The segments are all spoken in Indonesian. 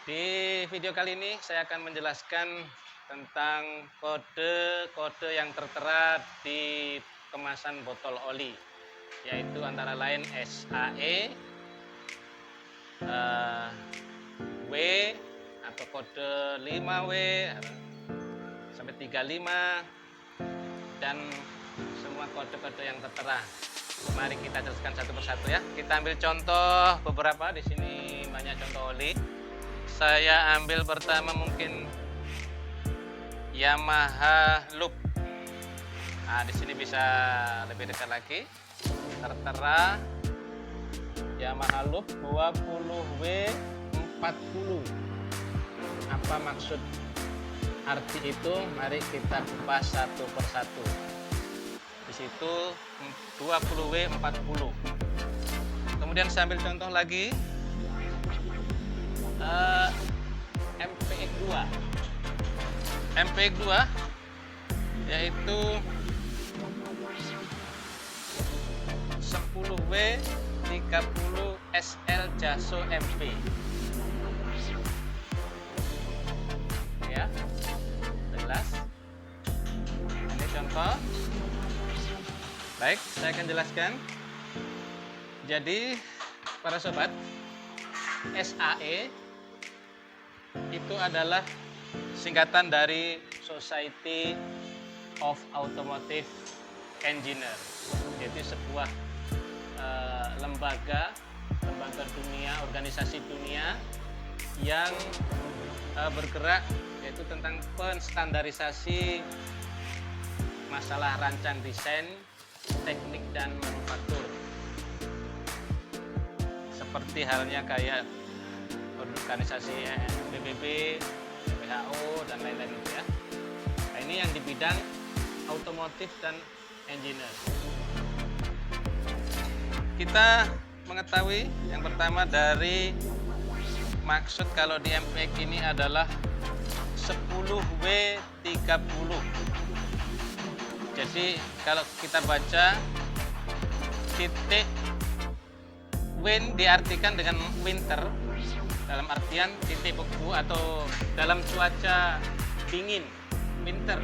Di video kali ini saya akan menjelaskan tentang kode-kode yang tertera di kemasan botol oli, yaitu antara lain SAE, W atau kode 5W sampai 35, dan semua kode-kode yang tertera. Mari kita jelaskan satu persatu ya. Kita ambil contoh beberapa. Di sini banyak contoh oli. Saya ambil pertama mungkin Yamaha Loop. Nah, di sini bisa lebih dekat lagi. Tertera Yamaha Loop 20W40. Apa maksud arti itu? Mari kita kupas satu persatu. Di situ 20W40. Kemudian saya ambil contoh lagi MPX2. MPX2 yaitu 10W30 SL Jaso MP. Ya, jelas. Ini contoh. Baik, saya akan jelaskan. Jadi, para sobat, SAE itu adalah singkatan dari Society of Automotive Engineer, yaitu sebuah lembaga dunia, organisasi dunia yang bergerak yaitu tentang penstandarisasi masalah rancang desain, teknik dan manufaktur. Seperti halnya kayak organisasi PBB, WHO dan lain-lain itu ya. Nah, ini yang di bidang otomotif dan engineer. Kita mengetahui yang pertama dari maksud kalau di MPX ini adalah 10W30. Jadi kalau kita baca titik win diartikan dengan winter, dalam artian titik beku atau dalam cuaca dingin, winter.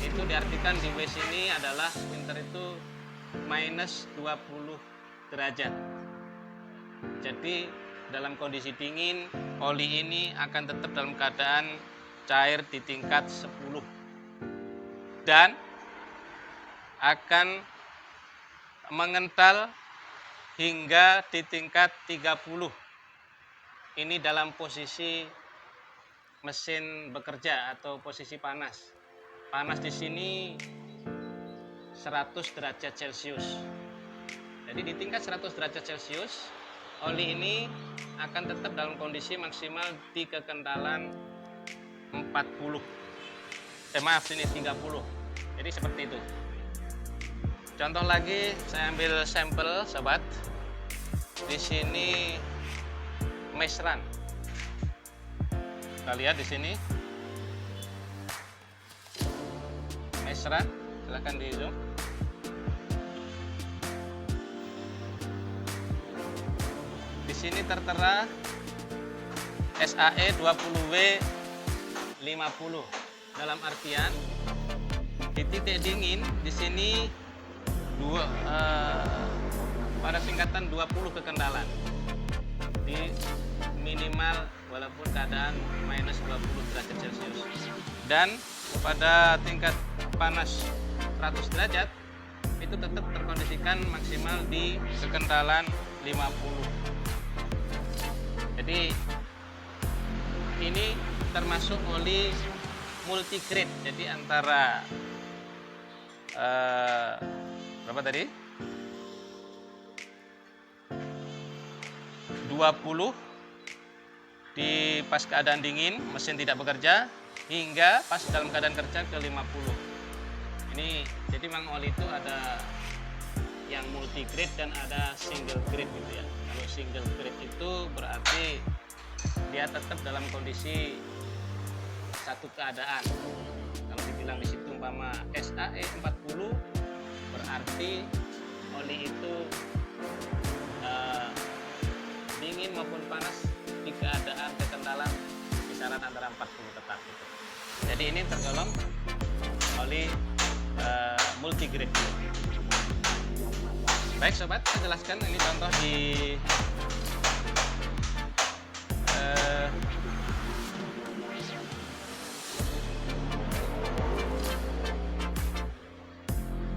Itu diartikan di W sini adalah winter itu minus 20 derajat. Jadi dalam kondisi dingin, oli ini akan tetap dalam keadaan cair di tingkat 10 dan akan mengental hingga di tingkat 30. Ini dalam posisi mesin bekerja atau posisi panas. Panas di sini 100 derajat Celcius. Jadi di tingkat 100 derajat Celcius, oli ini akan tetap dalam kondisi maksimal di kekentalan 30. Ini 30. Jadi seperti itu. Contoh lagi, saya ambil sampel, sobat. Di sini Mesran. Kita lihat di sini. Mesran, silakan di zoom. Di sini tertera SAE 20W50. Dalam artian di titik dingin di sini pada tingkatan 20 kekentalan di minimal walaupun keadaan minus 20 derajat Celcius, dan pada tingkat panas 100 derajat itu tetap terkondisikan maksimal di kekentalan 50. Jadi ini termasuk oli multigrade, jadi antara berapa tadi? 20 di pas keadaan dingin, mesin tidak bekerja, hingga pas dalam keadaan kerja ke 50. Ini jadi memang oli itu ada yang multigrade dan ada single grade gitu ya. Kalau single grade itu berarti dia tetap dalam kondisi satu keadaan. Kalau dibilang di situ umpama SAE 40 berarti oli itu dingin maupun panas di keadaan kekentalan Jadi ini tergolong oli multigrade. Baik sobat, saya jelaskan ini contoh di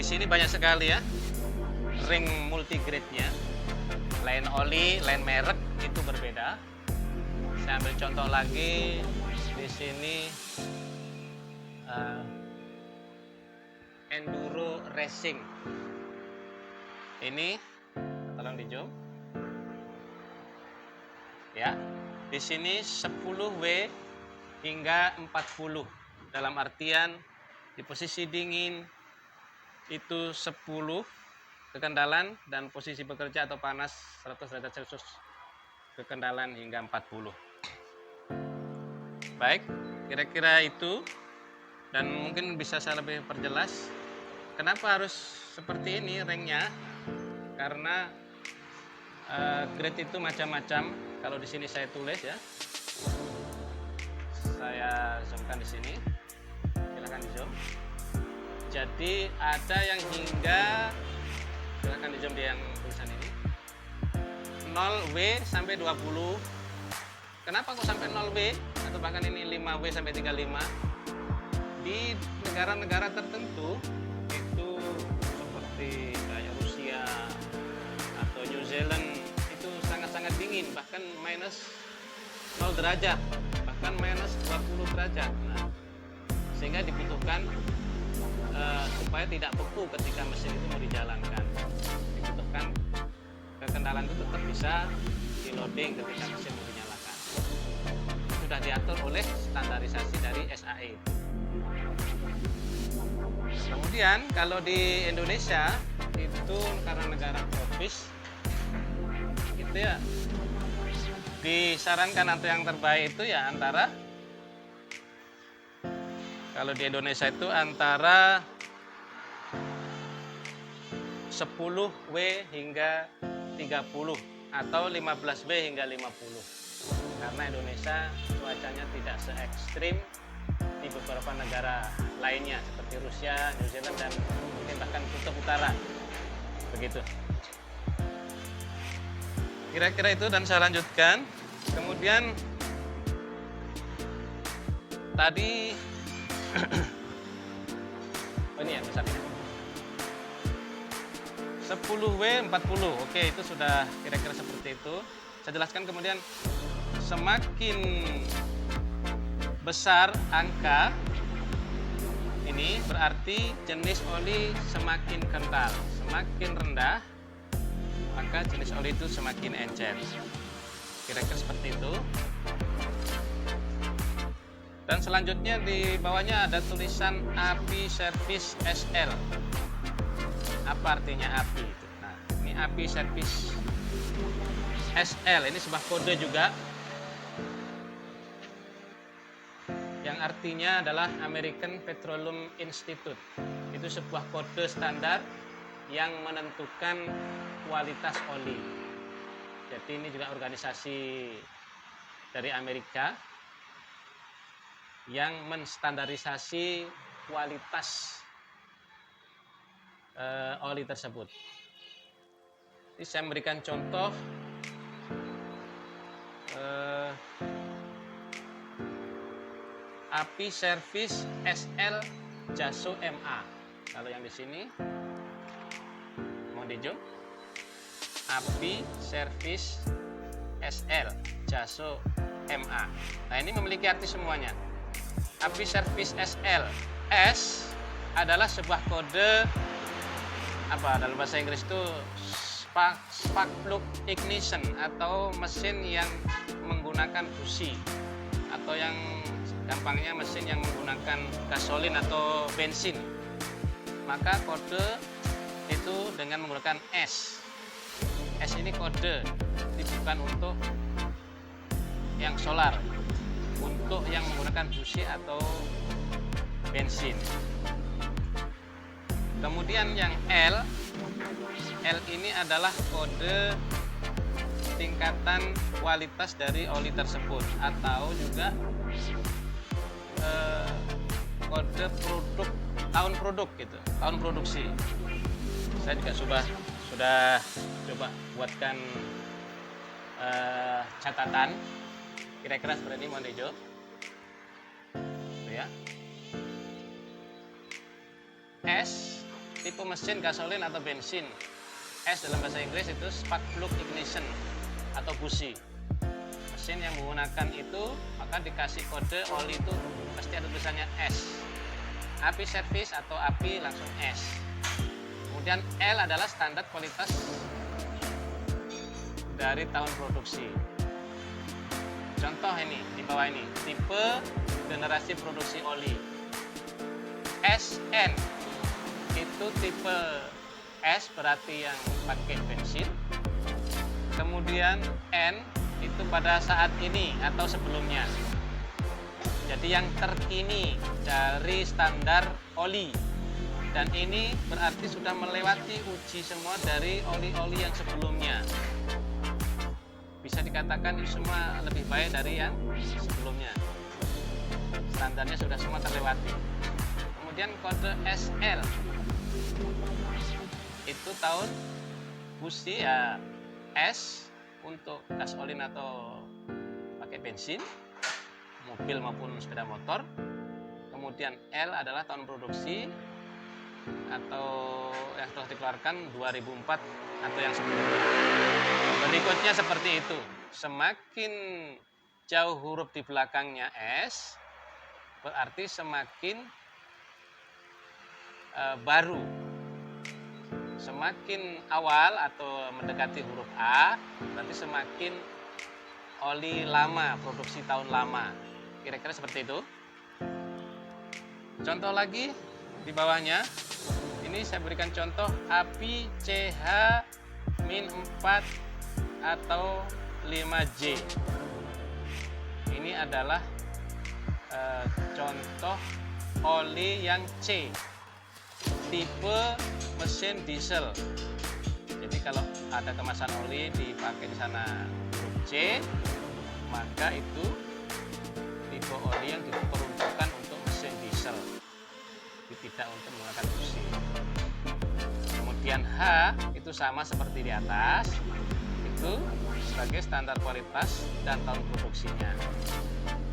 sini banyak sekali ya ring multigrade-nya. Lain oli, lain merek itu berbeda. Saya ambil contoh lagi di sini Enduro Racing. Ini tolong di zoom. Ya, di sini 10W hingga 40. Dalam artian di posisi dingin itu 10 kekendalan dan posisi bekerja atau panas 100 derajat Celcius kekendalan hingga 40. Baik, kira-kira itu, dan mungkin bisa saya lebih perjelas kenapa harus seperti ini ringnya, karena grade itu macam-macam. Kalau di sini saya tulis ya, saya zoomkan di sini, silahkan di zoom. Jadi ada yang hingga, silahkan di zoom di yang tulisan ini, 0W sampai 20. Kenapa kok sampai 0W atau bahkan ini 5W sampai 35? Di negara-negara tertentu itu seperti kayak Rusia atau New Zealand itu sangat-sangat dingin, bahkan minus 0 derajat, bahkan minus 20 derajat. Nah, sehingga dibutuhkan supaya tidak beku ketika mesin itu mau dijalankan, dibutuhkan kekendalan itu tetap bisa di loading ketika mesin mau dinyalakan. Sudah diatur oleh standarisasi dari SAE. Kemudian kalau di Indonesia itu karena negara tropis gitu ya, disarankan atau yang terbaik itu ya antara, kalau di Indonesia itu antara 10W hingga 30 atau 15W hingga 50. Karena Indonesia cuacanya tidak se ekstrim di beberapa negara lainnya seperti Rusia, New Zealand, dan mungkin bahkan kutub utara. Begitu. Kira-kira itu, dan saya lanjutkan. Kemudian tadi oh ini ya besarnya 10W 40. Oke, itu sudah kira-kira seperti itu. Saya jelaskan kemudian, semakin besar angka ini berarti jenis oli semakin kental, semakin rendah maka jenis oli itu semakin encer. Kira-kira seperti itu. Dan selanjutnya di bawahnya ada tulisan API Service SL. Apa artinya API itu? Nah, ini API Service SL, ini sebuah kode juga yang artinya adalah American Petroleum Institute. Itu sebuah kode standar yang menentukan kualitas oli. Jadi ini juga organisasi dari Amerika yang menstandarisasi kualitas oli tersebut. Ini saya memberikan contoh API Service SL JASO MA. Kalau yang di sini mau di zoom, API Service SL JASO MA. Nah, ini memiliki arti semuanya. API Service SL, S adalah sebuah kode apa dalam bahasa Inggris itu spark plug ignition, atau mesin yang menggunakan busi, atau yang gampangnya mesin yang menggunakan gasolin atau bensin. Maka kode itu dengan menggunakan S. S ini kode, ini bukan untuk yang solar, untuk yang menggunakan busi atau bensin. Kemudian yang L ini adalah kode tingkatan kualitas dari oli tersebut, atau juga kode produk, tahun produk gitu, tahun produksi. Saya juga sudah coba buatkan catatan kira-kira seperti ini, mohon hijau. Ya. S tipe mesin gasolin atau bensin. S dalam bahasa Inggris itu spark plug ignition atau busi. Mesin yang menggunakan itu maka dikasih kode oli itu pasti ada tulisannya S. Api servis atau api langsung S. Kemudian L adalah standar kualitas dari tahun produksi. Contoh ini di bawah ini, tipe generasi produksi oli. SN itu tipe S berarti yang pakai bensin. Kemudian N itu pada saat ini atau sebelumnya. Jadi yang terkini dari standar oli. Dan ini berarti sudah melewati uji semua dari oli-oli yang sebelumnya. Bisa dikatakan ini semua lebih baik dari yang sebelumnya. Standarnya sudah semua terlewati. Kemudian kode SL itu tahun busi ya, S untuk gasolin atau pakai bensin, mobil maupun sepeda motor. Kemudian L adalah tahun produksi atau yang telah dikeluarkan 2004 atau yang sebelumnya. Berikutnya seperti itu. Semakin jauh huruf di belakangnya S, berarti semakin baru. Semakin awal atau mendekati huruf A, berarti semakin oli lama, produksi tahun lama. Kira-kira seperti itu. Contoh lagi di bawahnya, ini saya berikan contoh api CH-4 atau 5J. Ini adalah contoh oli yang C, tipe mesin diesel. Jadi kalau ada kemasan oli dipakai di sana huruf C, maka itu tipe oli yang diperuntukkan untuk mesin diesel, tidak untuk menggunakan busi. Kemudian H itu sama seperti di atas, itu sebagai standar kualitas dan tahun produksinya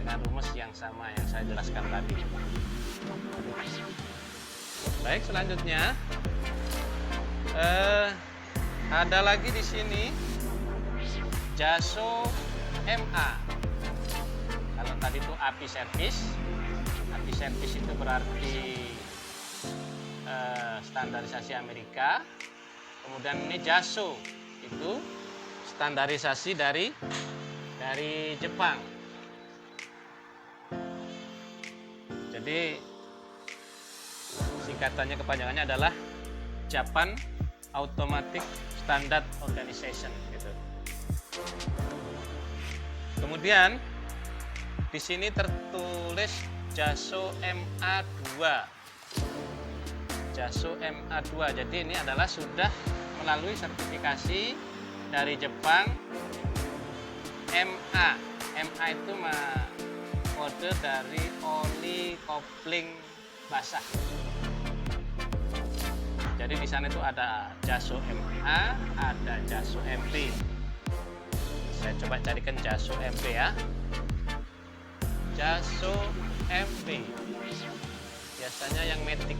dengan rumus yang sama yang saya jelaskan tadi. Baik, selanjutnya ada lagi di sini JASO MA. Kalau tadi itu api servis itu berarti standarisasi Amerika. Kemudian ini JASO itu standarisasi dari Jepang. Jadi singkatannya, kepanjangannya adalah Japan Automatic Standard Organization gitu. Kemudian di sini tertulis JASO MA2. JASO MA2. Jadi ini adalah sudah melalui sertifikasi dari Jepang. MA. MA itu kode dari oli kopling basah. Jadi di sana itu ada JASO MA, ada JASO MB. Saya coba carikan JASO MB ya. JASO MB. Biasanya yang Matic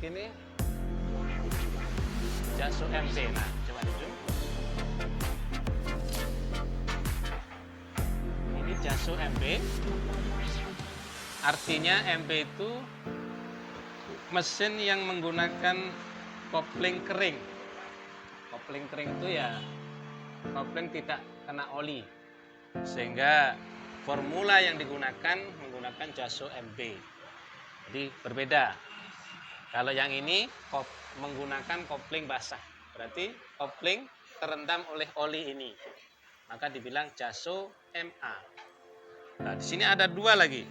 ini JASO MB. Nah, coba di zoom. Ini JASO MB. Artinya MB itu mesin yang menggunakan kopling kering. Kopling kering itu ya kopling tidak kena oli, sehingga formula yang digunakan menggunakan JASO MB. Jadi berbeda. Kalau yang ini menggunakan kopling basah, berarti kopling terendam oleh oli ini, maka dibilang JASO MA. Nah, di sini ada dua lagi.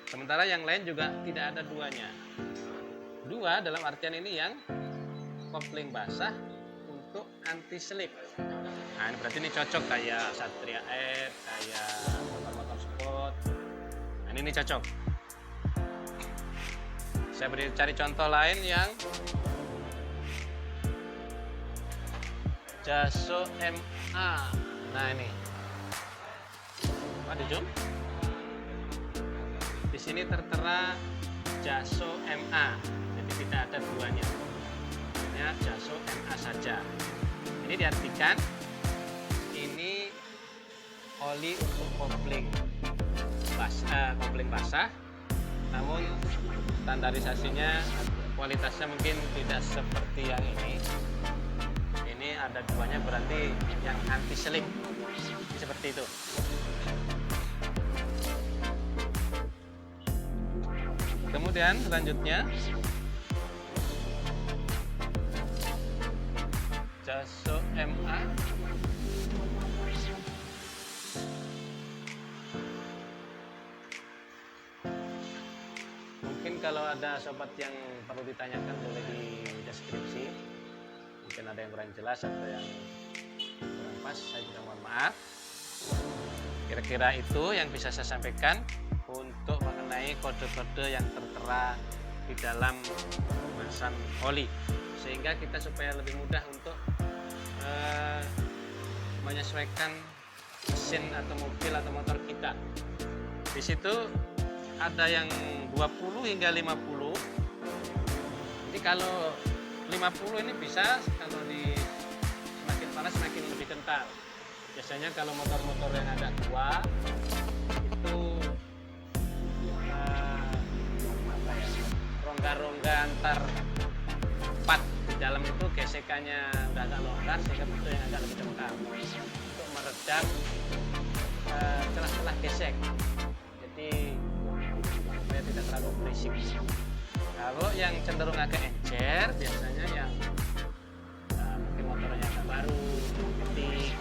Sementara yang lain juga tidak ada duanya. Dua dalam artian ini yang kopling basah untuk anti slip. Nah, ini berarti ini cocok kayak Satria F, kayak motor-motor sport. Nah, ini cocok. Saya cari contoh lain yang Jaso MA. Nah ini, ada zoom. Di sini tertera Jaso MA, jadi tidak ada duanya. Hanya Jaso MA saja. Ini diartikan ini oli untuk kopling basah, namun standarisasinya kualitasnya mungkin tidak seperti yang ini. Ini ada duanya, berarti yang anti slip seperti itu. Kemudian selanjutnya Jaso MA. Mungkin kalau ada sobat yang perlu ditanyakan boleh di deskripsi. Mungkin ada yang kurang jelas atau yang kurang pas, saya juga mohon maaf. Kira-kira itu yang bisa saya sampaikan untuk mengenai kode-kode yang tertera di dalam kemasan oli, sehingga kita supaya lebih mudah untuk menyesuaikan mesin atau mobil atau motor kita. Di situ ada yang 20 hingga 50. Jadi kalau 50 ini bisa, kalau di semakin panas semakin lebih kental. Biasanya kalau motor-motor yang agak tua itu rongga-rongga antar part di dalam itu gesekannya udah agak longgar, sehingga butuh yang agak lebih kental untuk meredam celah-celah gesek. Jadi supaya tidak terlalu berisik. Kalau yang cenderung agak encer, biasanya yang mungkin motornya agak baru, ketik,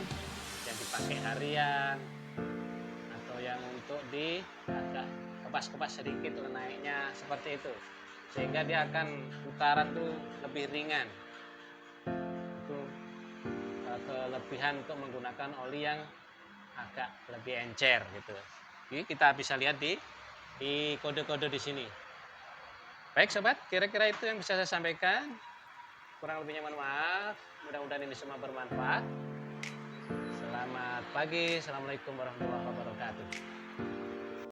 yang dipakai harian, atau yang untuk di agak kepas-kepas sedikit untuk naiknya, seperti itu. Sehingga dia akan putaran tuh lebih ringan. Itu kelebihan untuk menggunakan oli yang agak lebih encer gitu. Jadi kita bisa lihat di kode-kode di sini. Baik sobat, kira-kira itu yang bisa saya sampaikan. Kurang lebihnya mohon maaf. Mudah-mudahan ini semua bermanfaat. Selamat pagi. Assalamualaikum warahmatullahi wabarakatuh.